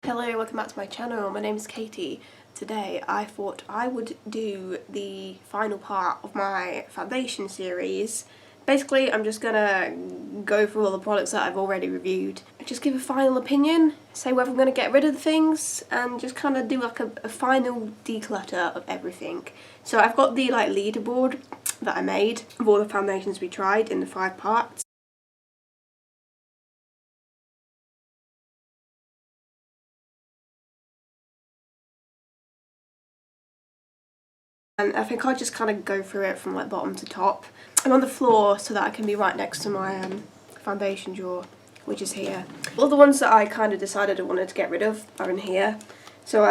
Hello, welcome back to my channel. My name is Katie. Today I thought I would do the final part of my foundation series. Basically, I'm just gonna go through all the products that I've already reviewed, just give a final opinion, say whether I'm gonna get rid of the things, and just kind of do like a final declutter of everything. So I've got the leaderboard that I made of all the foundations we tried in the 5 parts. And I think I'll just kind of go through it from bottom to top. I'm on the floor so that I can be right next to my foundation drawer, which is here. All the ones that I kind of decided I wanted to get rid of are in here. So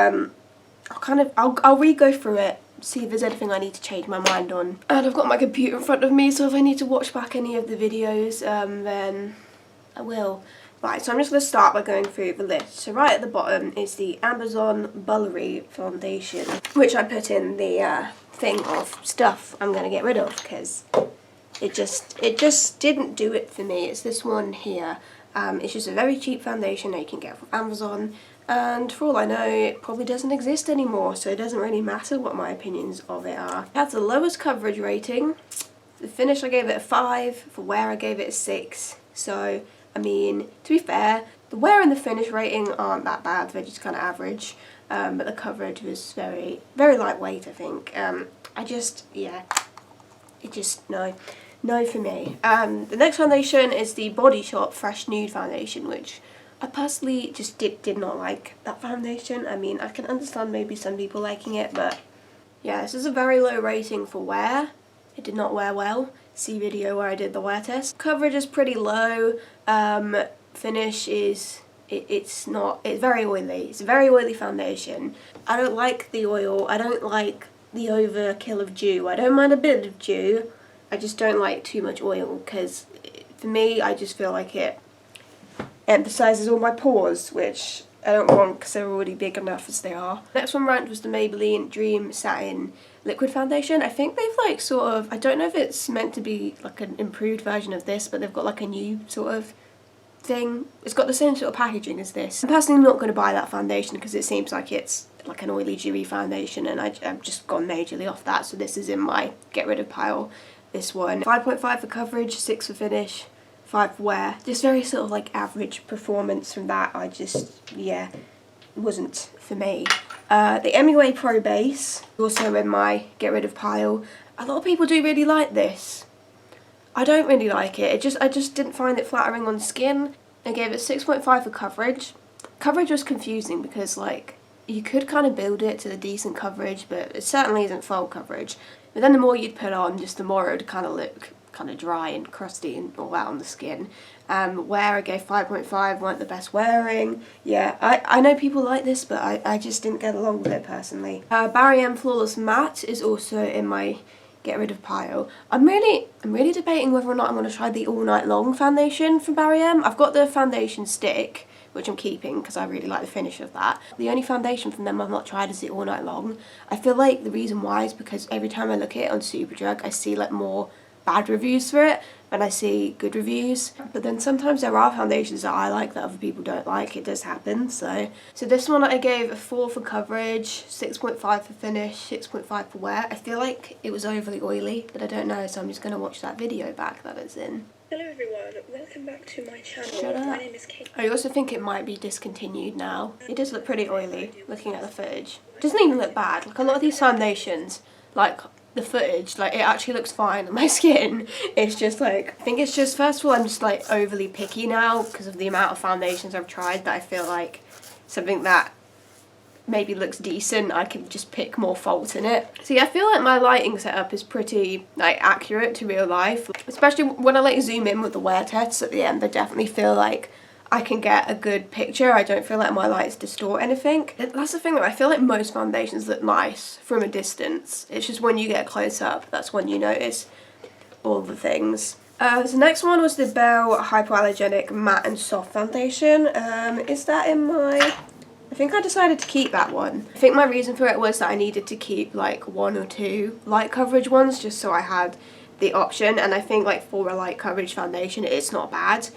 I'll re-go through it, see if there's anything I need to change my mind on. And I've got my computer in front of me, so if I need to watch back any of the videos, then I will. Right, so I'm just going to start by going through the list. So right at the bottom is the Amazon Bullery foundation, which I put in the thing of stuff I'm going to get rid of because it just didn't do it for me. It's this one here. It's just a very cheap foundation that you can get from Amazon, and for all I know it probably doesn't exist anymore, so it doesn't really matter what my opinions of it are. It has the lowest coverage rating. The finish I gave it a 5, for wear I gave it a 6, so I mean, to be fair, the wear and the finish rating aren't that bad, they're just kind of average, but the coverage was very, very lightweight, I think. No for me. The next foundation is the Body Shop Fresh Nude foundation, which I personally just did not like that foundation. I mean, I can understand maybe some people liking it, but yeah, this is a very low rating for wear. It did not wear well. See video where I did the wear test. Coverage is pretty low. Finish is, it's very oily. It's a very oily foundation. I don't like the oil. I don't like the overkill of dew. I don't mind a bit of dew. I just don't like too much oil because for me, I just feel like it emphasises all my pores, which I don't want because they're already big enough as they are. Next one ranked was the Maybelline Dream Satin liquid foundation. I think they've I don't know if it's meant to be like an improved version of this, but they've got like a new sort of thing. It's got the same sort of packaging as this. I'm personally not going to buy that foundation because it seems like it's like an oily dewy foundation, and I've just gone majorly off that, so this is in my get rid of pile. This one, 5.5 for coverage, 6 for finish, 5 for wear. Just very sort of average performance from that. Yeah, wasn't for me. The MUA Pro Base, also in my get rid of pile. A lot of people do really like this. I don't really like it. I just didn't find it flattering on skin. I gave it 6.5 for coverage. Coverage was confusing because you could kind of build it to a decent coverage, but it certainly isn't full coverage. But then the more you'd put on, just the more it would kind of look kind of dry and crusty and all that on the skin. Wear I gave 5.5, weren't the best wearing. Yeah, I know people like this, but I just didn't get along with it personally. Barry M Flawless Matte is also in my get rid of pile. I'm really debating whether or not I'm going to try the All Night Long foundation from Barry M. I've got the foundation stick, which I'm keeping because I really like the finish of that. The only foundation from them I've not tried is the All Night Long. I feel like the reason why is because every time I look at it on Superdrug, I see more bad reviews for it and I see good reviews, but then sometimes there are foundations that I like that other people don't like. It does happen. So this one I gave a 4 for coverage, 6.5 for finish, 6.5 for wear. I feel like it was overly oily, but I don't know, so I'm just going to watch that video back that it's in. Hello everyone, welcome back to my channel. Shut up. My name is Kate. I also think it might be discontinued now. It does look pretty oily, looking at the footage. It doesn't even look bad. A lot of these foundations, the footage, it actually looks fine on my skin. It's just I think it's just, first of all, I'm just overly picky now because of the amount of foundations I've tried, that I feel like something that maybe looks decent, I can just pick more faults in it. So yeah, I feel like my lighting setup is pretty accurate to real life, especially when I zoom in with the wear tests at the end. I definitely feel like I can get a good picture. I don't feel like my lights distort anything. That's the thing, though. I feel like most foundations look nice from a distance. It's just when you get close up, that's when you notice all the things. The next one was the Belle Hypoallergenic Matte and Soft Foundation. Is that in my... I think I decided to keep that one. I think my reason for it was that I needed to keep 1 or 2 light coverage ones just so I had the option, and I think for a light coverage foundation it's not bad.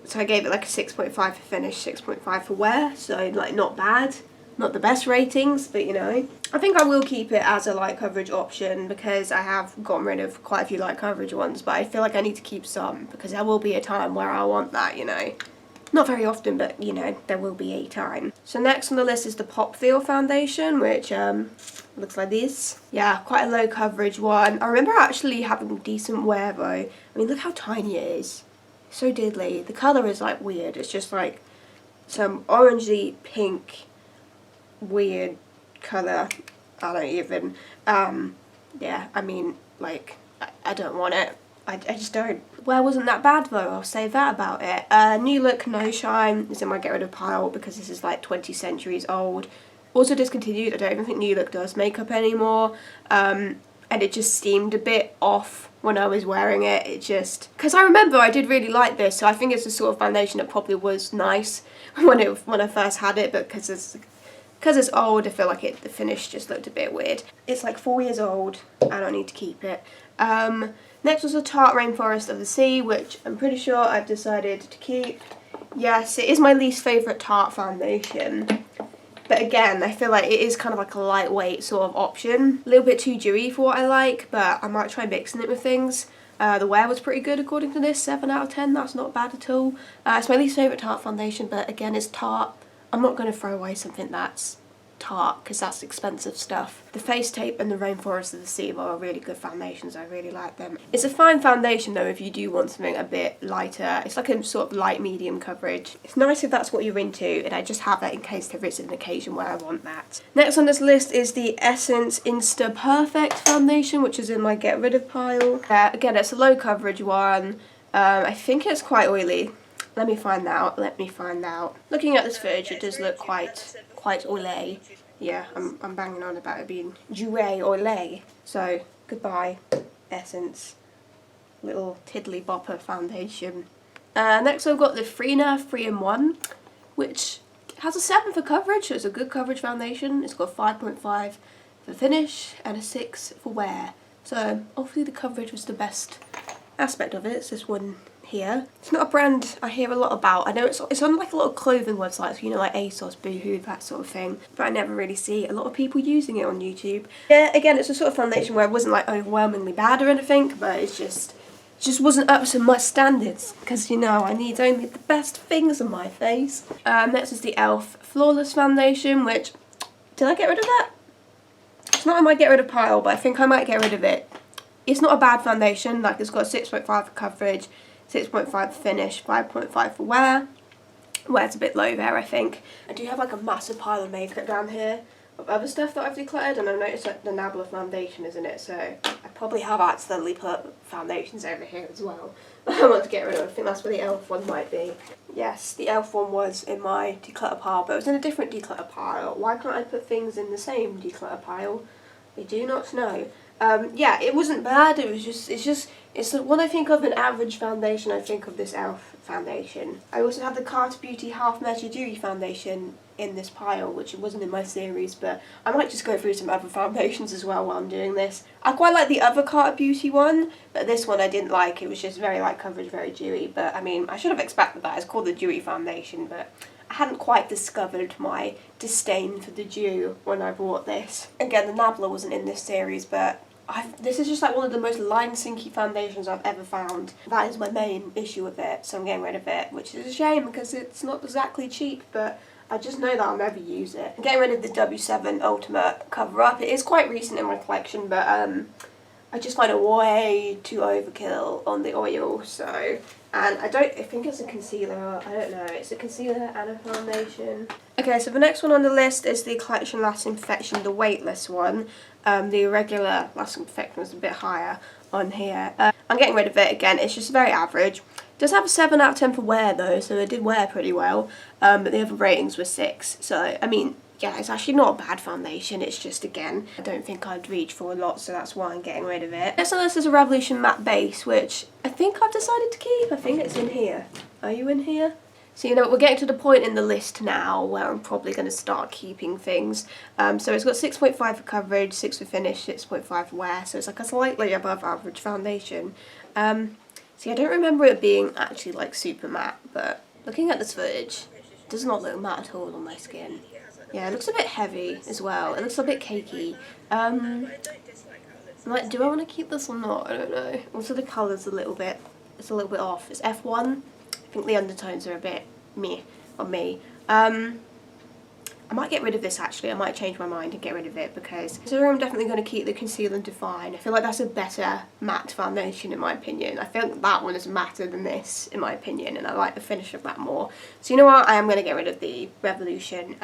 So I gave it like a 6.5 for finish, 6.5 for wear, so like not bad. Not the best ratings, but you know. I think I will keep it as a light coverage option because I have gotten rid of quite a few light coverage ones, but I feel like I need to keep some because there will be a time where I want that, you know. Not very often, but you know, there will be a time. So next on the list is the Pop Feel foundation, which looks like this. Yeah, quite a low coverage one. I remember actually having decent wear though. I mean, look how tiny it is. So diddly. The colour is like weird. It's just like some orangey pink weird colour. I don't even, yeah, I mean, like, I don't want it. I just don't. Wear wasn't that bad though, I'll say that about it. New Look No Shine is in my get rid of pile because this is like 20 centuries old. Also discontinued. I don't even think New Look does makeup anymore. And it just seemed a bit off when I was wearing it. It just, because I remember I did really like this, so I think it's the sort of foundation that probably was nice when I first had it, but because it's old, I feel like the finish just looked a bit weird. It's like 4 years old. I don't need to keep it. Next was the Tarte Rainforest of the Sea, which I'm pretty sure I've decided to keep. Yes, it is my least favourite Tarte foundation. But again, I feel like it is kind of like a lightweight sort of option. A little bit too dewy for what I like, but I might try mixing it with things. The wear was pretty good according to this, 7 out of 10, that's not bad at all. It's my least favourite Tarte foundation, but again, it's Tarte. I'm not going to throw away something that's Tarte because that's expensive stuff. The Face Tape and the Rainforest of the Sea are really good foundations. I really like them. It's a fine foundation though if you do want something a bit lighter. It's like a sort of light medium coverage. It's nice if that's what you're into, and I just have that in case there is an occasion where I want that. Next on this list is the Essence Insta Perfect foundation, which is in my get rid of pile. Again, it's a low coverage one. I think it's quite oily. Let me find out. Looking at this footage, it does look quite oily. Yeah, I'm banging on about it being joué oily. So, goodbye, Essence. Little tiddly bopper foundation. Next I've got the Freena 3-in-1, which has a 7 for coverage, so it's a good coverage foundation. It's got 5.5 for finish and a 6 for wear. So, obviously the coverage was the best aspect of it. It's this one here. It's not a brand I hear a lot about. I know it's on like a lot of clothing websites, you know, like ASOS, Boohoo, that sort of thing, but I never really see a lot of people using it on YouTube. Yeah, again, it's a sort of foundation where it wasn't like overwhelmingly bad or anything, but it just wasn't up to my standards, because you know, I need only the best things on my face. Next is the e.l.f. Flawless foundation, which, did I get rid of that? It's not in my get rid of pile, but I think I might get rid of it. It's not a bad foundation, like it's got 6.5 for coverage, 6.5 for finish, 5.5 for wear. Wear's a bit low there, I think. I do have like a massive pile of makeup down here of other stuff that I've decluttered, and I've noticed that the Nabla foundation is in it, so I probably have accidentally put foundations over here as well. I want to get rid of. I think that's where the e.l.f. one might be. Yes, the e.l.f. one was in my declutter pile, but it was in a different declutter pile. Why can't I put things in the same declutter pile? I do not know. Yeah, it wasn't bad. It's when I think of an average foundation, I think of this e.l.f. foundation. I also have the Carter Beauty Half Measure Dewy foundation in this pile, which wasn't in my series, but I might just go through some other foundations as well while I'm doing this. I quite like the other Carter Beauty one, but this one I didn't like. It was just very light coverage, very dewy, but I mean, I should have expected that. It's called the Dewy foundation, but I hadn't quite discovered my disdain for the dew when I bought this. Again, the Nabla wasn't in this series, but this is just like one of the most line sinky foundations I've ever found. That is my main issue with it, so I'm getting rid of it, which is a shame because it's not exactly cheap, but I just know that I'll never use it. I'm getting rid of the W7 Ultimate cover-up. It is quite recent in my collection, but I just find it way too overkill on the oil, so... And I think it's a concealer, I don't know, it's a concealer and a foundation. Okay, so the next one on the list is the Collection Lasting Perfection, the weightless one. The irregular Lasting Perfection was a bit higher on here. I'm getting rid of it again, it's just very average. It does have a 7 out of 10 for wear though, so it did wear pretty well, but the other ratings were 6, so I mean, yeah, it's actually not a bad foundation, it's just, again, I don't think I'd reach for a lot, so that's why I'm getting rid of it. Next on this is a Revolution Matte Base, which I think I've decided to keep. I think it's in here. Are you in here? So, you know, we're getting to the point in the list now where I'm probably going to start keeping things. So it's got 6.5 for coverage, 6 for finish, 6.5 for wear, so it's like a slightly above average foundation. See, I don't remember it being actually like super matte, but looking at this footage, it does not look matte at all on my skin. Yeah, it looks a bit heavy as well. It looks a bit cakey. Like, do I want to keep this or not? I don't know. Also, the colour's a little bit off. It's F1. I think the undertones are a bit meh on me. I might get rid of this actually. I might change my mind and get rid of it because I'm definitely going to keep the Conceal and Define. I feel like that's a better matte foundation in my opinion. I feel like that one is matter than this in my opinion, and I like the finish of that more. So you know what? I am going to get rid of the Revolution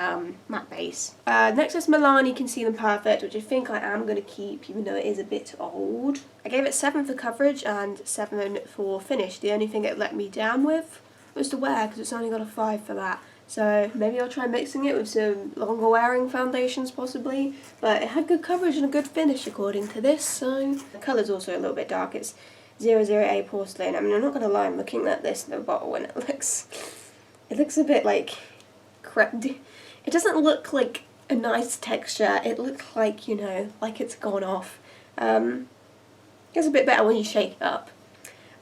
matte base. Next is Milani Conceal and Perfect, which I think I am going to keep even though it is a bit old. I gave it 7 for coverage and 7 for finish. The only thing it let me down with was the wear because it's only got a 5 for that. So maybe I'll try mixing it with some longer wearing foundations possibly, but it had good coverage and a good finish according to this, so the colour's also a little bit dark. It's 00A Porcelain. I mean, I'm not going to lie, I'm looking at this in the bottle and it looks a bit like crepe. It doesn't look like a nice texture, it looks like, you know, like it's gone off. It's a bit better when you shake it up.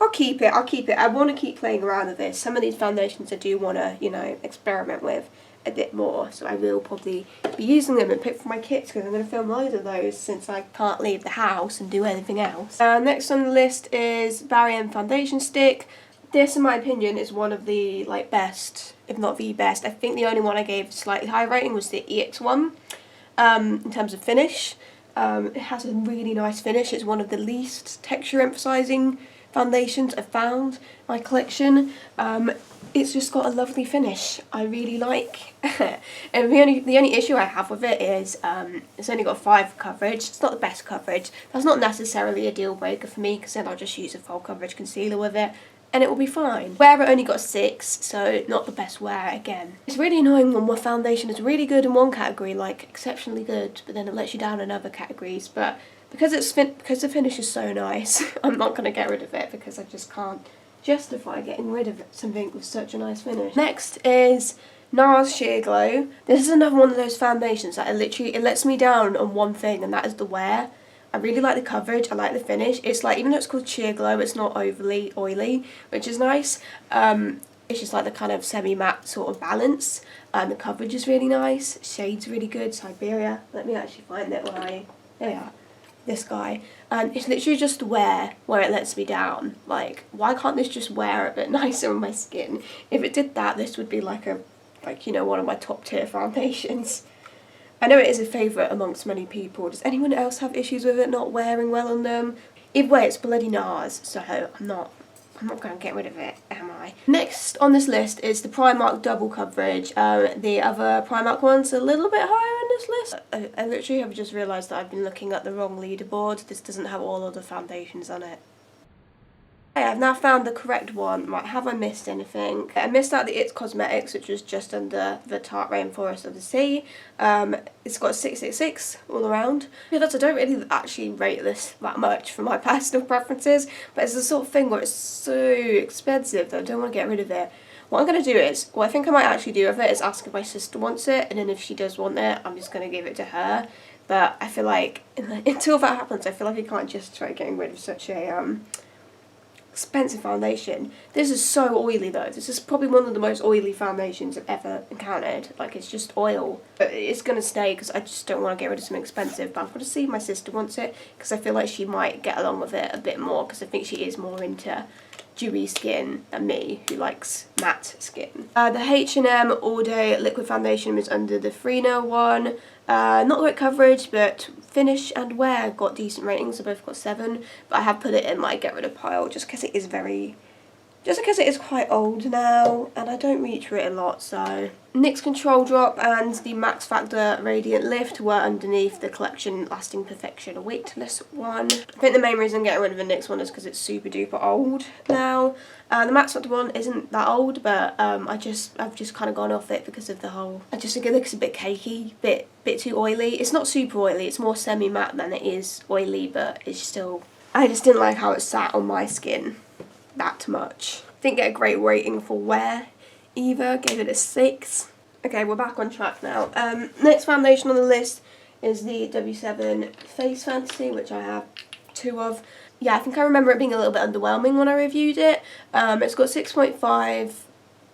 I'll keep it. I want to keep playing around with this. Some of these foundations I do want to, you know, experiment with a bit more. So I will probably be using them and pick for my kits because I'm going to film loads of those since I can't leave the house and do anything else. Next on the list is Barry M Foundation Stick. This, in my opinion, is one of the like best, if not the best. I think the only one I gave slightly high rating was the EX one in terms of finish. It has a really nice finish. It's one of the least texture emphasizing foundations I've found in my collection. It's just got a lovely finish. I really like and the only issue I have with it is it's only got 5 coverage. It's not the best coverage. That's not necessarily a deal breaker for me because then I'll just use a full coverage concealer with it and it will be fine. Wear it only got 6, so not the best wear again. It's really annoying when one foundation is really good in one category, like exceptionally good, but then it lets you down in other categories. But because the finish is so nice, I'm not going to get rid of it because I just can't justify getting rid of something with such a nice finish. Next is NARS Sheer Glow. This is another one of those foundations that it lets me down on one thing, and that is the wear. I really like the coverage, I like the finish. It's like, even though it's called Sheer Glow, it's not overly oily, which is nice. It's just like the kind of semi-matte sort of balance. The coverage is really nice, shade's really good, Siberia. Let me actually find it there we are. This guy, and it's literally just the wear where it lets me down. Like, why can't this just wear a bit nicer on my skin? If it did that, this would be like you know, one of my top tier foundations. I know it is a favourite amongst many people. Does anyone else have issues with it not wearing well on them? Either way, it's bloody NARS, so I'm not going to get rid of it, am I? Next on this list is the Primark double coverage. The other Primark one's a little bit higher on this list. I literally have just realised that I've been looking at the wrong leaderboard. This doesn't have all of the foundations on it. Okay, I've now found the correct one. Right, have I missed anything? I missed out the It's Cosmetics, which was just under the Tarte Rainforest of the Sea. It's got a 666 all around. I don't really actually rate this that much for my personal preferences, but it's the sort of thing where it's so expensive that I don't want to get rid of it. What I'm going to do is, what I think I might actually do with it is ask if my sister wants it, and then if she does want it, I'm just going to give it to her. But I feel like, until that happens, I feel like I can't just try getting rid of such a expensive foundation. This is so oily though. This is probably one of the most oily foundations I've ever encountered. Like, it's just oil. But it's going to stay because I just don't want to get rid of something expensive. But I'm going to see if my sister wants it because I feel like she might get along with it a bit more because I think she is more into dewy skin than me, who likes matte skin. The H&M All Day Liquid Foundation was under the Freno one. Not great coverage, but finish and wear got decent ratings. They both got 7, but I have put it in my get rid of pile just because it is quite old now and I don't reach for it a lot. So NYX Control Drop and the Max Factor Radiant Lift were underneath the Collection Lasting Perfection Weightless one. I think the main reason I'm getting rid of the NYX one is because it's super duper old now. The Max Factor one isn't that old, but I've just kind of gone off it because of the whole, I just think it looks a bit cakey, bit too oily. It's not super oily, it's more semi-matte than it is oily, but it's still, I just didn't like how it sat on my skin that much. Didn't get a great rating for wear either, gave it a 6. Okay, we're back on track now. Next foundation on the list is the W7 Face Fantasy, which I have 2 of. Yeah, I think I remember it being a little bit underwhelming when I reviewed it. It's got 6.5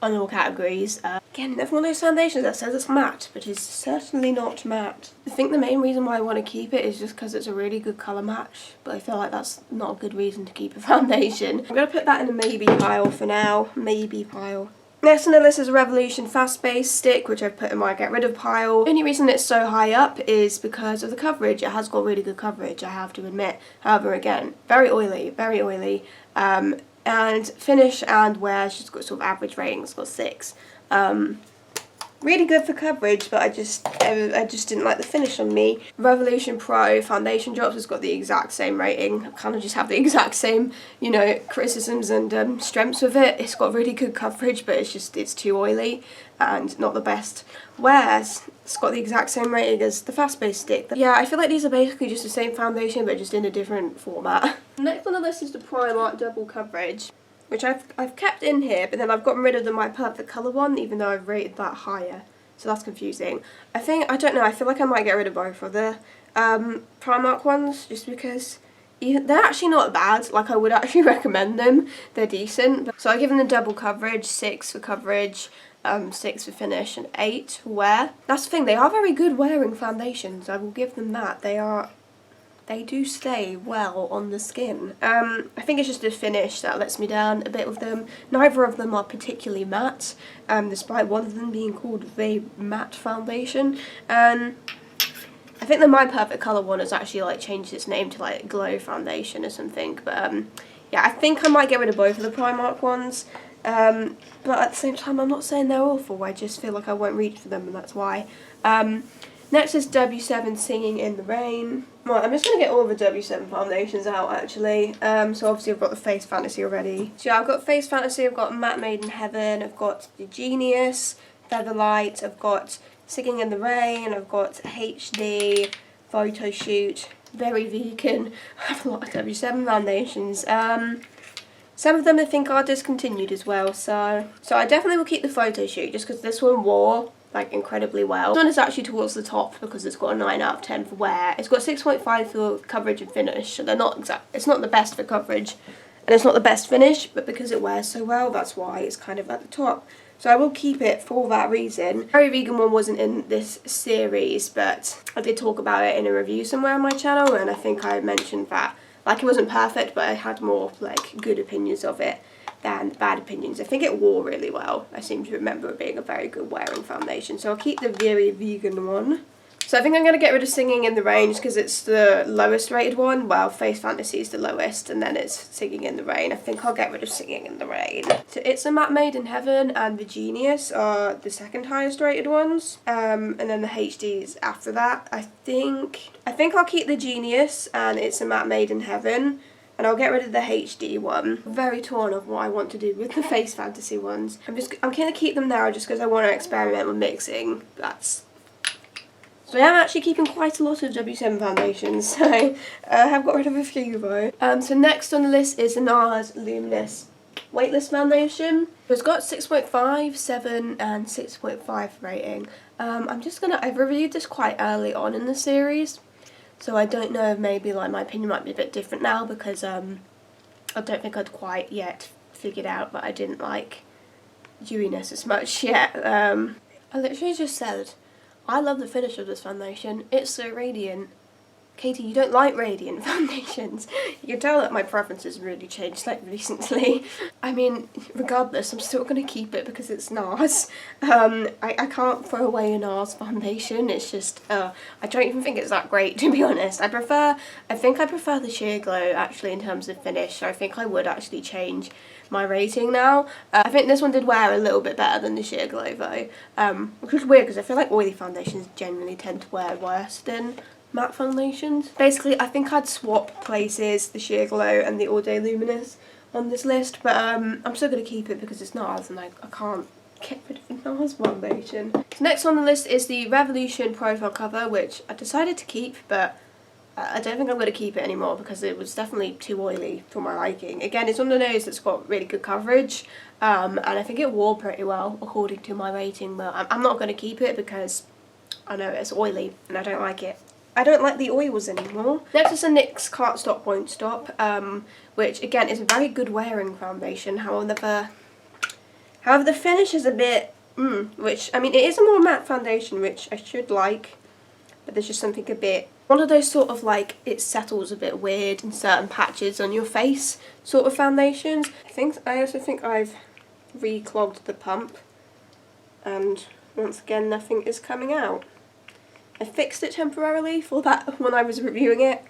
on all categories. Again, another one of those foundations that says it's matte, but is certainly not matte. I think the main reason why I want to keep it is just because it's a really good colour match, but I feel like that's not a good reason to keep a foundation. I'm going to put that in a maybe pile for now. Maybe pile. Next on the list is a Revolution Fast Base stick, which I've put in my get rid of pile. The only reason it's so high up is because of the coverage. It has got really good coverage, I have to admit. However, again, very oily, very oily. And finish and wear, she's got sort of average rating, it's got 6. Really good for coverage, but I just didn't like the finish on me. Revolution Pro Foundation Drops has got the exact same rating. I kind of just have the exact same, you know, criticisms and strengths with it. It's got really good coverage, but it's too oily and not the best wears. It's got the exact same rating as the Fast Base stick. Yeah, I feel like these are basically just the same foundation, but just in a different format. Next on the list is the Primark Double Coverage, which I've kept in here, but then I've gotten rid of the My Perfect Colour one, even though I've rated that higher. So that's confusing. I don't know, I feel like I might get rid of both of the Primark ones, just because they're actually not bad. Like, I would actually recommend them. They're decent. So I've given them double coverage, 6 for coverage, 6 for finish, and 8 for wear. That's the thing, they are very good wearing foundations, I will give them that. They do stay well on the skin. I think it's just the finish that lets me down a bit with them. Neither of them are particularly matte, despite one of them being called the matte foundation. I think the My Perfect Colour one has actually like changed its name to like Glow Foundation or something. But yeah, I think I might get rid of both of the Primark ones. But at the same time, I'm not saying they're awful. I just feel like I won't reach for them, and that's why. Next is W7 Singing in the Rain. Right, I'm just going to get all the W7 foundations out actually. So obviously I've got the Face Fantasy already. So yeah, I've got Face Fantasy, I've got Matte Made in Heaven, I've got The Genius, Featherlight, I've got Singing in the Rain, I've got HD, Photo Shoot, Very Vegan. I have a lot of W7 foundations. Some of them I think are discontinued as well, so I definitely will keep the Photo Shoot just because this one wore like incredibly well. This one is actually towards the top because it's got a 9 out of 10 for wear. It's got 6.5 for coverage and finish, so they're not it's not the best for coverage and it's not the best finish, but because it wears so well, that's why it's kind of at the top. So I will keep it for that reason. Very Vegan one wasn't in this series, but I did talk about it in a review somewhere on my channel, and I think I mentioned that like it wasn't perfect, but I had more like good opinions of it than bad opinions. I think it wore really well. I seem to remember it being a very good wearing foundation. So I'll keep the Very Vegan one. So I think I'm going to get rid of Singing in the Rain because it's the lowest rated one. Well, Face Fantasy is the lowest and then it's Singing in the Rain. I think I'll get rid of Singing in the Rain. So It's a Matte Made in Heaven and The Genius are the second highest rated ones. And then the HDs after that. I think I'll keep The Genius and It's a Matte Made in Heaven. And I'll get rid of the HD one. I'm very torn of what I want to do with the Face Fantasy ones. I'm going to keep them now just because I want to experiment with mixing. So I am actually keeping quite a lot of W7 foundations, so I have got rid of a few though. So next on the list is the NARS Luminous Weightless Foundation. It's got 6.5, 7 and 6.5 rating. I've reviewed this quite early on in the series, so I don't know if maybe like my opinion might be a bit different now because I don't think I'd quite yet figured out that I didn't like dewiness as much yet. I literally just said, I love the finish of this foundation, it's so radiant. Katie, you don't like radiant foundations. You can tell that my preferences really changed like recently. I mean, regardless, I'm still going to keep it because it's NARS. I can't throw away a NARS foundation. It's just, I don't even think it's that great, to be honest. I think I prefer the Sheer Glow actually in terms of finish. So I think I would actually change my rating now. I think this one did wear a little bit better than the Sheer Glow though. Which is weird because I feel like oily foundations generally tend to wear worse than matte foundations. Basically, I think I'd swap places the Sheer Glow and the All Day Luminous on this list, but I'm still going to keep it because it's NARS and I can't get rid of the NARS foundation. So next on the list is the Revolution Profile Cover, which I decided to keep, but I don't think I'm going to keep it anymore because it was definitely too oily for my liking. Again, it's on the nose that's got really good coverage, and I think it wore pretty well according to my rating, but I'm not going to keep it because I know it's oily and I don't like it. I don't like the oils anymore. Next is the NYX Can't Stop Won't Stop, which again is a very good wearing foundation. However, the finish is a bit, which, I mean, it is a more matte foundation, which I should like, but there's just something a bit, one of those sort of like, it settles a bit weird in certain patches on your face sort of foundations. I also think I've reclogged the pump, and once again nothing is coming out. I fixed it temporarily for that when I was reviewing it,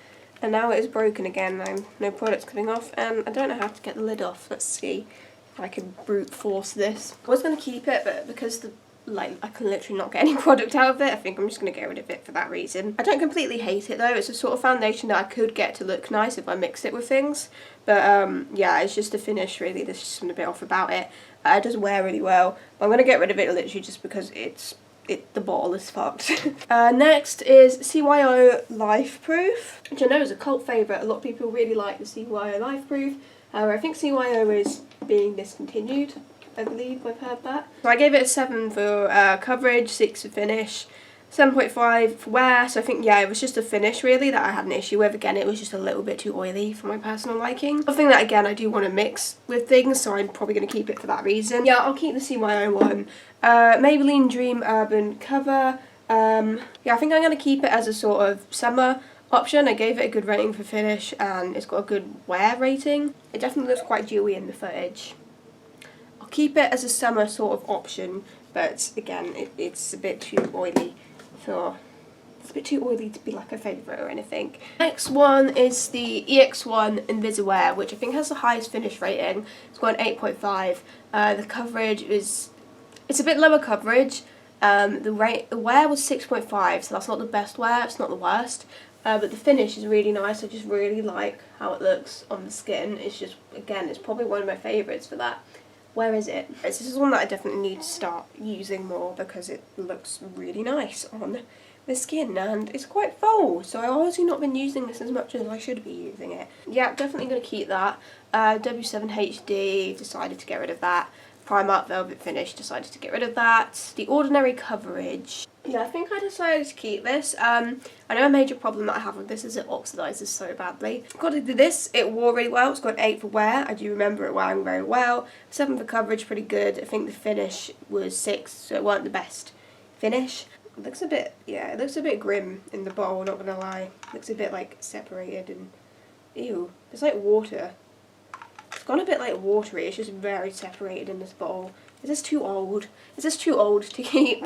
and now it is broken again. No product's coming off, and I don't know how to get the lid off. Let's see if I can brute force this. I was going to keep it, but because I can literally not get any product out of it, I think I'm just going to get rid of it for that reason. I don't completely hate it though. It's a sort of foundation that I could get to look nice if I mix it with things. But yeah, it's just the finish really. There's just something a bit off about it. It does wear really well, but I'm going to get rid of it literally just because the bottle is fucked. Next is CYO Life Proof, which I know is a cult favourite. A lot of people really like the CYO Life Proof. I think CYO is being discontinued, I believe I've heard that. So I gave it a 7 for coverage, 6 for finish, 7.5 for wear. So I think, yeah, it was just the finish really that I had an issue with. Again, it was just a little bit too oily for my personal liking. Something that, again, I do want to mix with things, so I'm probably going to keep it for that reason. Yeah, I'll keep the CYO one. Maybelline Dream Urban Cover. Yeah, I think I'm going to keep it as a sort of summer option. I gave it a good rating for finish, and it's got a good wear rating. It definitely looks quite dewy in the footage. I'll keep it as a summer sort of option, but again, it's a bit too oily it's a bit too oily to be like a favourite or anything. Next one is the EX1 Invisiwear, which I think has the highest finish rating. It's got an 8.5. The coverage it's a bit lower coverage. The wear was 6.5, so that's not the best wear, it's not the worst. But the finish is really nice. I just really like how it looks on the skin. It's just, again, it's probably one of my favourites for that. Where is it? This is one that I definitely need to start using more because it looks really nice on the skin, and it's quite full, so I've obviously not been using this as much as I should be using it. Yeah, definitely going to keep that. W7HD, decided to get rid of that. Primark Velvet Finish, decided to get rid of that. The Ordinary Coverage. Yeah, I think I decided to keep this. I know a major problem that I have with this is it oxidizes so badly. According to this, it wore really well. It's got an 8 for wear. I do remember it wearing very well. 7 for coverage, pretty good. I think the finish was 6, so it weren't the best finish. It looks a bit, yeah, it looks a bit grim in the bowl, not gonna lie. It looks a bit like separated and, ew, it's like water. It's gone a bit like watery, it's just very separated in this bowl. Is this too old? Is this too old to keep?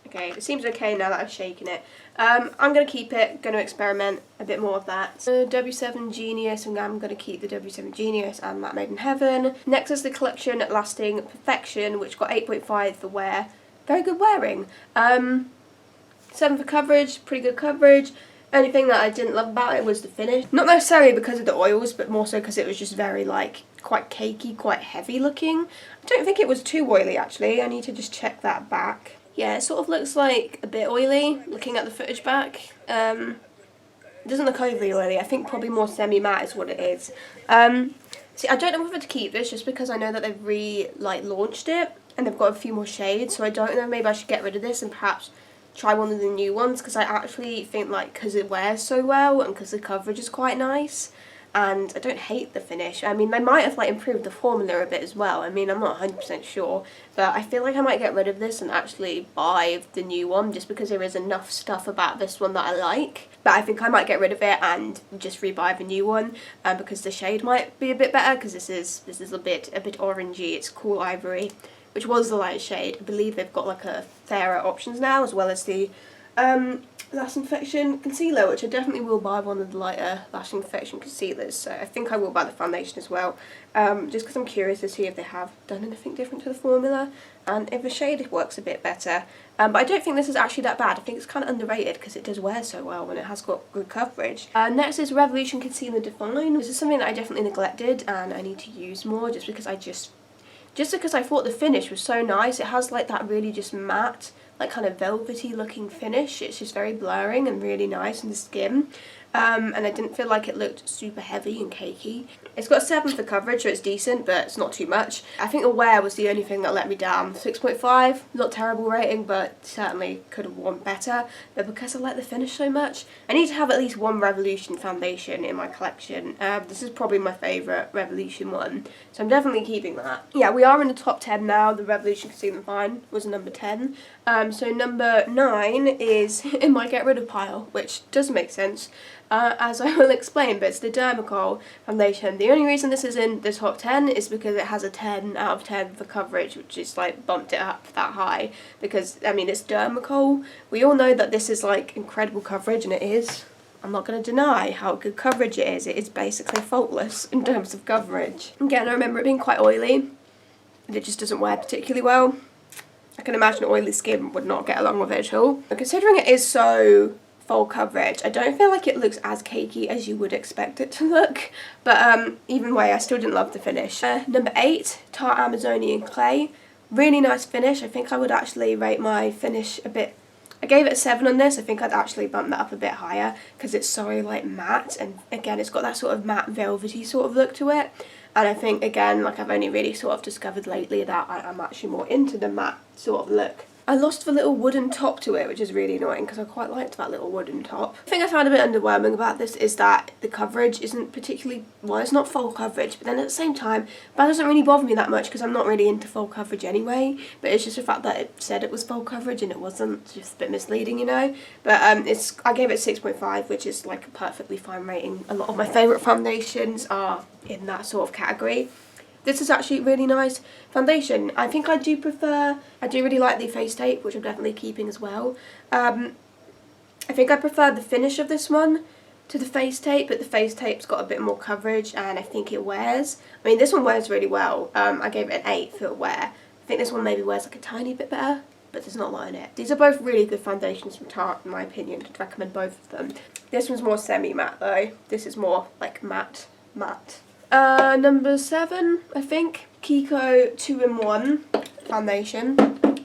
Okay, it seems okay now that I've shaken it. I'm going to keep it, going to experiment a bit more of that. W7 Genius, and I'm going to keep the W7 Genius and Matte Made in Heaven. Next is the Collection Lasting Perfection, which got 8.5 for wear. Very good wearing. 7 for coverage, pretty good coverage. Only thing that I didn't love about it was the finish. Not necessarily because of the oils, but more so because it was just very, like, quite cakey, quite heavy looking. I don't think it was too oily, actually. I need to just check that back. Yeah, it sort of looks like a bit oily, looking at the footage back. It doesn't look overly oily. I think probably more semi-matte is what it is. See, I don't know whether to keep this just because I know that they've launched it and they've got a few more shades, so I don't know, maybe I should get rid of this and perhaps try one of the new ones, because I actually think, like, because it wears so well and because the coverage is quite nice, and I don't hate the finish. I mean, they might have, like, improved the formula a bit as well. I mean, I'm not 100% sure, but I feel like I might get rid of this and actually buy the new one just because there is enough stuff about this one that I like. But I think I might get rid of it and just rebuy the new one, because the shade might be a bit better, because this is a bit orangey. It's Cool Ivory, which was the light shade. I believe they've got like a fairer options now, as well as the Lash Infection Concealer, which I definitely will buy one of the lighter Lash Infection Concealers, so I think I will buy the foundation as well, just because I'm curious to see if they have done anything different to the formula, and if the shade works a bit better. But I don't think this is actually that bad. I think it's kind of underrated because it does wear so well and it has got good coverage. Next is Revolution Concealer Define. This is something that I definitely neglected and I need to use more, just because I thought the finish was so nice. It has like that really just matte, like kind of velvety looking finish. It's just very blurring and really nice in the skin. and I didn't feel like it looked super heavy and cakey. It's got a 7 for coverage, so it's decent, but it's not too much. I think the wear was the only thing that let me down. 6.5, not terrible rating, but certainly could have worn better. But because I like the finish so much, I need to have at least one Revolution foundation in my collection. This is probably my favourite Revolution one, so I'm definitely keeping that. Yeah, we are in the top 10 now. The Revolution Concealing Fine was number 10. So number 9 is in my get rid of pile, which does make sense, as I will explain, but it's the Dermacol foundation. The only reason this is in the top 10 is because it has a 10 out of 10 for coverage, which is like bumped it up that high, because I mean it's Dermacol. We all know that this is like incredible coverage, and it is. I'm not going to deny how good coverage it is. It is basically faultless in terms of coverage. Again, I remember it being quite oily, and it just doesn't wear particularly well. I can imagine oily skin would not get along with it at all. But considering it is so full coverage, I don't feel like it looks as cakey as you would expect it to look. But even way, I still didn't love the finish. Number 8, Tarte Amazonian Clay. Really nice finish. I think I would actually rate my finish a bit. I gave it a 7 on this. I think I'd actually bump that up a bit higher because it's so like matte, and again it's got that sort of matte velvety sort of look to it. And I think again, like I've only really sort of discovered lately that I'm actually more into the matte sort of look. I lost the little wooden top to it, which is really annoying because I quite liked that little wooden top. The thing I found a bit underwhelming about this is that the coverage isn't particularly, well, it's not full coverage, but then at the same time, that doesn't really bother me that much because I'm not really into full coverage anyway, but it's just the fact that it said it was full coverage and it wasn't. It's just a bit misleading, you know. But I gave it 6.5, which is like a perfectly fine rating. A lot of my favourite foundations are in that sort of category. This is actually really nice foundation. I think I do really like the face tape, which I'm definitely keeping as well. I think I prefer the finish of this one to the face tape, but the face tape's got a bit more coverage and I think it wears. I mean, this one wears really well. I gave it an 8 for wear. I think this one maybe wears like a tiny bit better, but there's not a lot in it. These are both really good foundations from Tarte, in my opinion. I'd recommend both of them. This one's more semi-matte though. This is more like matte. Number 7, I think, Kiko 2-in-1 foundation.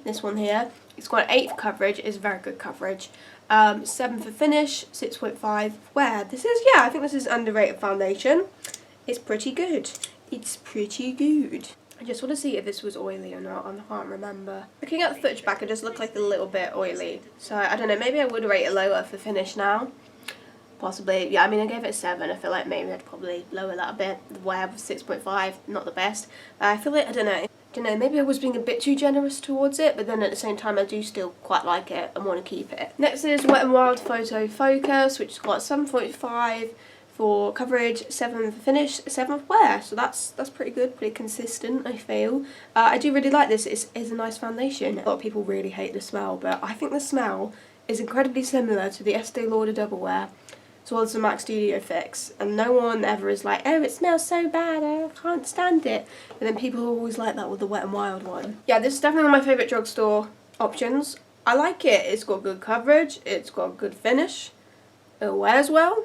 This one here. It's got an 8 for coverage. It's very good coverage. 7 for finish, 6.5 wear. This is, yeah, I think this is underrated foundation. It's pretty good. It's pretty good. I just want to see if this was oily or not. I can't remember. Looking at the footage back, it just looked like a little bit oily. So, I don't know, maybe I would rate it lower for finish now. Possibly, yeah, I mean I gave it a 7, I feel like maybe I'd probably lower that a bit. The wear was 6.5, not the best. I feel like, I don't know, maybe I was being a bit too generous towards it, but then at the same time I do still quite like it and want to keep it. Next is Wet n Wild Photo Focus, which has got 7.5 for coverage, 7 for finish, 7 for wear, so that's pretty good, pretty consistent, I feel. I do really like this. It's a nice foundation. A lot of people really hate the smell, but I think the smell is incredibly similar to the Estee Lauder Double Wear, as well as the MAC Studio Fix, and no one ever is like, oh, it smells so bad, I can't stand it. And then people are always like that with the Wet n Wild one. Yeah, this is definitely one of my favourite drugstore options. I like it. It's got good coverage, it's got good finish, it wears well.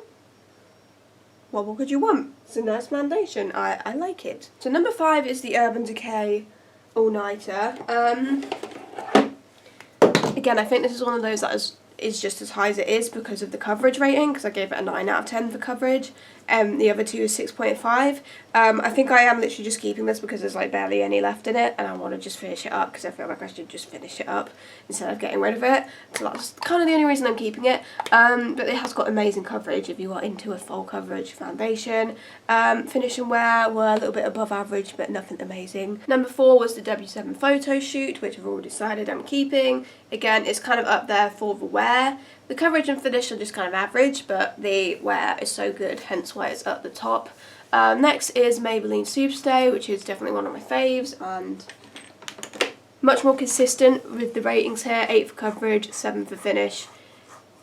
What more could you want? It's a nice foundation. I like it. So number 5 is the Urban Decay All Nighter. Again, I think this is one of those that is just as high as it is because of the coverage rating, because I gave it a 9 out of 10 for coverage. The other two is 6.5. I think I am literally just keeping this because there's like barely any left in it and I want to just finish it up because I feel like I should just finish it up instead of getting rid of it. So that's kind of the only reason I'm keeping it. But it has got amazing coverage if you are into a full coverage foundation. Finish and wear were a little bit above average but nothing amazing. Number 4 was the W7 Photo Shoot, which I've already decided I'm keeping. Again, it's kind of up there for the wear. The coverage and finish are just kind of average, but the wear is so good, hence why it's at the top. Next is Maybelline Superstay, which is definitely one of my faves, and much more consistent with the ratings here. 8 for coverage, 7 for finish,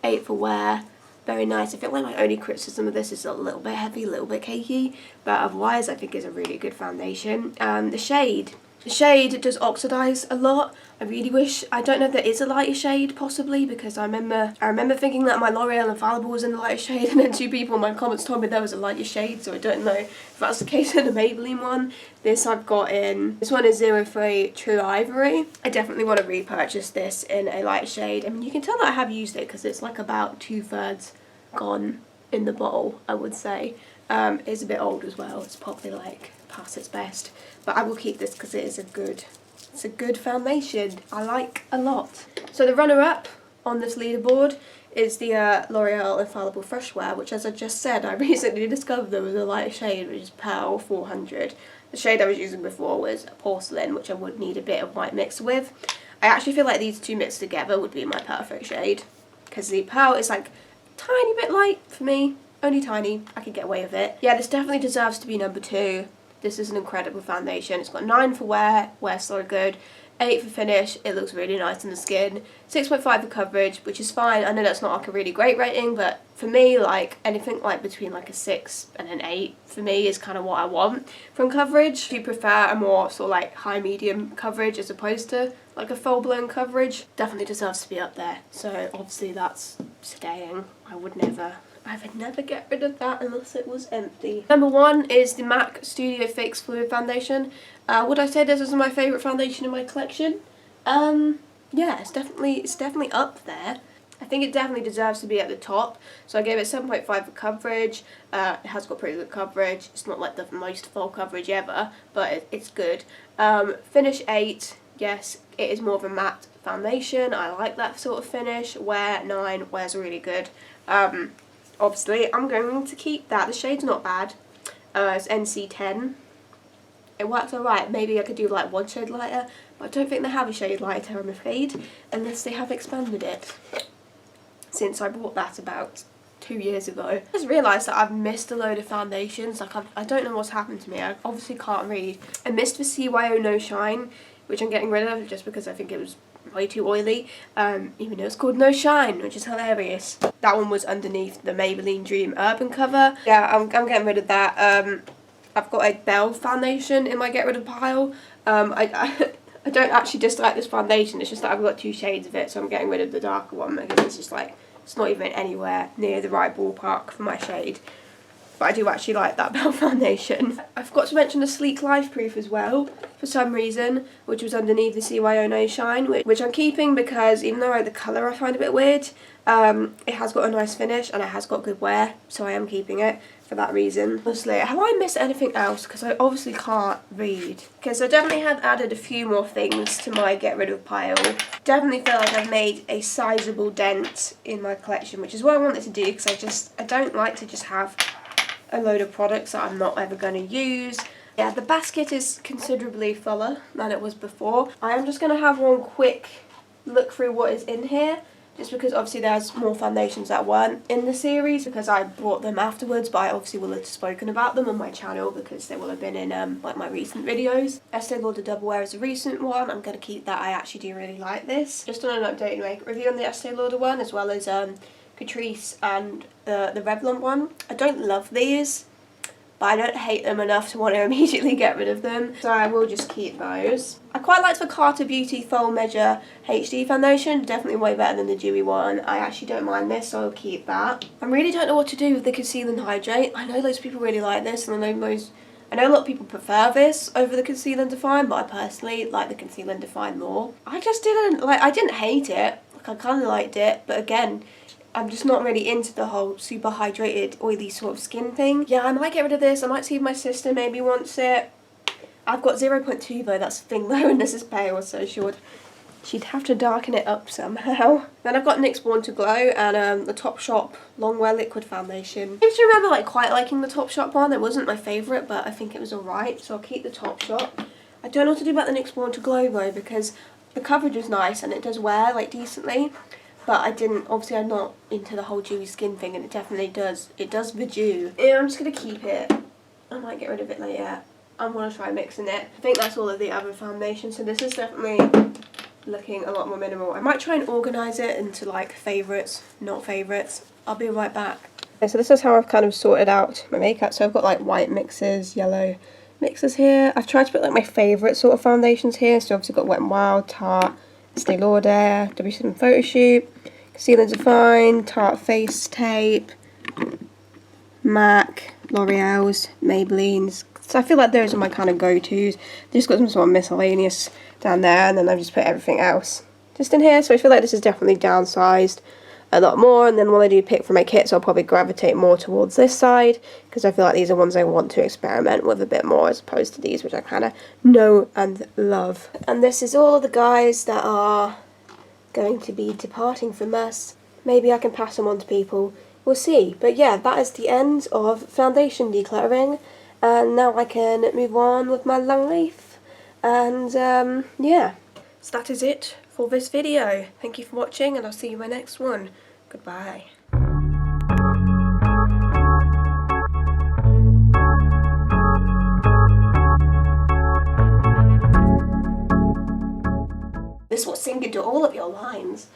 8 for wear. Very nice. I feel like my only criticism of this is a little bit heavy, a little bit cakey, but otherwise I think it's a really good foundation. The shade does oxidize a lot. I really wish, I don't know if there is a lighter shade possibly, because I remember thinking that my L'Oreal Infallible was in the lighter shade, and then 2 people in my comments told me there was a lighter shade, so I don't know if that's the case in the Maybelline one. This I've got in, this one is 03 True Ivory. I definitely want to repurchase this in a lighter shade. I mean, you can tell that I have used it because it's like about 2/3 gone in the bottle, I would say. It's a bit old as well. It's probably like past its best. But I will keep this because it is it's a good foundation. I like a lot. So the runner-up on this leaderboard is the L'Oreal Infallible Fresh Wear, which, as I just said, I recently discovered there was a lighter shade, which is Pearl 400. The shade I was using before was Porcelain, which I would need a bit of white mixed with. I actually feel like these two mixed together would be my perfect shade, because the Pearl is like a tiny bit light for me, only tiny. I could get away with it. Yeah, this definitely deserves to be number 2. This is an incredible foundation. It's got 9 for wear, wear's so good. 8 for finish, it looks really nice on the skin. 6.5 for coverage, which is fine. I know that's not like a really great rating, but for me, like anything like between like a 6 and an 8 for me is kind of what I want from coverage. If you prefer a more sort of like high medium coverage as opposed to like a full blown coverage, definitely deserves to be up there. So obviously that's staying. I would never get rid of that unless it was empty. Number 1 is the MAC Studio Fix Fluid Foundation. Would I say this is my favourite foundation in my collection? Yeah, it's definitely up there. I think it definitely deserves to be at the top. So I gave it 7.5 for coverage. It has got pretty good coverage. It's not like the most full coverage ever, but it's good. Finish 8. Yes, it is more of a matte foundation. I like that sort of finish. Wear 9. Wear's really good. Obviously, I'm going to keep that. The shade's not bad. It's NC10. It works alright. Maybe I could do like 1 shade lighter, but I don't think they have a shade lighter, I'm afraid, unless they have expanded it since I bought that about 2 years ago. I just realised that I've missed a load of foundations. Like I don't know what's happened to me. I obviously can't read. I missed the CYO No Shine, which I'm getting rid of just because I think it was way too oily, even though it's called No Shine, which is hilarious. That one was underneath the Maybelline Dream Urban cover. Yeah, I'm getting rid of that. I've got a Belle foundation in my get rid of pile. I don't actually dislike this foundation, it's just that I've got 2 shades of it, so I'm getting rid of the darker one because it's just like, it's not even anywhere near the right ballpark for my shade. But I do actually like that Belle foundation. I forgot to mention the Sleek Life Proof as well, for some reason, which was underneath the CYO No Shine, which I'm keeping because even though the colour I find a bit weird, it has got a nice finish and it has got good wear, so I am keeping it for that reason. Honestly, have I missed anything else? Because I obviously can't read. Okay, so I definitely have added a few more things to my get rid of pile. Definitely feel like I've made a sizable dent in my collection, which is what I wanted to do because I don't like to just have a load of products that I'm not ever going to use. Yeah, the basket is considerably fuller than it was before. I am just going to have one quick look through what is in here, just because obviously there's more foundations that weren't in the series because I bought them afterwards, but I obviously will have spoken about them on my channel because they will have been in like my recent videos. Estee Lauder Double Wear is a recent one. I'm going to keep that. I actually do really like this. Just on an updated makeup review on the Estee Lauder one, as well as Catrice and the Revlon one. I don't love these, but I don't hate them enough to want to immediately get rid of them, so I will just keep those. I quite liked the Carter Beauty Full Measure HD foundation, definitely way better than the dewy one. I actually don't mind this, so I'll keep that. I really don't know what to do with the Conceal and Hydrate. I know loads of people really like this, and I know a lot of people prefer this over the Conceal and Define, but I personally like the Conceal and Define more. I didn't hate it, like I kind of liked it, but again, I'm just not really into the whole super hydrated, oily sort of skin thing. Yeah, I might get rid of this. I might see if my sister maybe wants it. I've got 0.2 though, that's the thing though, and this is pale, so she'd have to darken it up somehow. Then I've got NYX Born to Glow and the Topshop Longwear Liquid Foundation. I used to remember like quite liking the Topshop one. It wasn't my favourite, but I think it was alright, so I'll keep the Topshop. I don't know what to do about the NYX Born to Glow though, because the coverage is nice and it does wear like decently. But obviously I'm not into the whole dewy skin thing, and it definitely does. It does the dew. Yeah, I'm just going to keep it. I might get rid of it later. I'm going to try mixing it. I think that's all of the other foundations, so this is definitely looking a lot more minimal. I might try and organise it into like favourites, not favourites. I'll be right back. Okay, so this is how I've kind of sorted out my makeup. So I've got like white mixes, yellow mixes here. I've tried to put like my favourite sort of foundations here. So obviously got Wet n Wild, Tarte, Estee Lauder, W7 Photoshoot, Conceal and Define, Tarte Face Tape, MAC, L'Oreal's, Maybelline's. So I feel like those are my kind of go-tos. Just got some sort of miscellaneous down there, and then I've just put everything else just in here. So I feel like this is definitely downsized. a lot more, and then when I do pick from my kits I'll probably gravitate more towards this side, because I feel like these are ones I want to experiment with a bit more as opposed to these which I kind of know and love. And this is all of the guys that are going to be departing from us. Maybe I can pass them on to people, we'll see. But yeah, that is the end of foundation decluttering, and now I can move on with my long leaf. And yeah, so that is it for this video. Thank you for watching, and I'll see you in my next one. Goodbye. This is what Singin do all of your lines.